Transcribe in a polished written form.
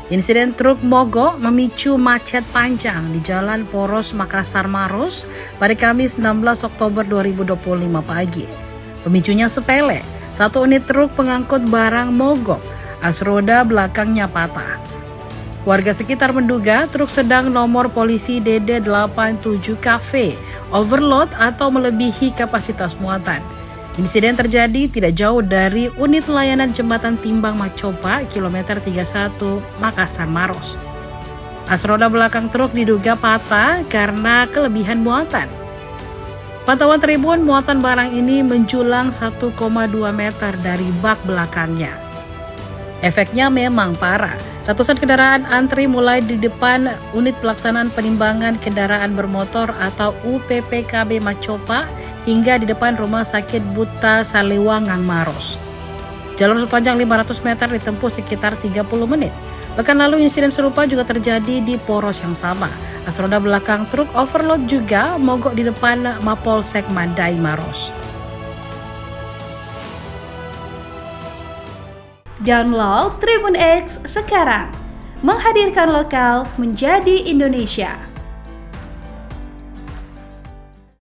Insiden truk mogok memicu macet panjang di Jalan Poros Makassar Maros pada Kamis 16 Oktober 2025 pagi. Pemicunya sepele, satu unit truk pengangkut barang mogok, as roda belakangnya patah. Warga sekitar menduga truk sedang nomor polisi DD87KV overload atau melebihi kapasitas muatan. Insiden terjadi tidak jauh dari unit layanan jembatan timbang Macopa, kilometer 31 Makassar Maros. As roda belakang truk diduga patah karena kelebihan muatan. Pantauan tribun, muatan barang ini menjulang 1,2 meter dari bak belakangnya. Efeknya memang parah. Ratusan kendaraan antri mulai di depan unit pelaksanaan penimbangan kendaraan bermotor atau UPPKB Macopa hingga di depan Rumah Sakit Buta Salewangang Maros. Jalur sepanjang 500 meter ditempuh sekitar 30 menit. Pekan lalu insiden serupa juga terjadi di poros yang sama. As roda belakang truk overload juga mogok di depan Mapolsek Madai Maros. Download Tribun X sekarang, menghadirkan lokal menjadi Indonesia.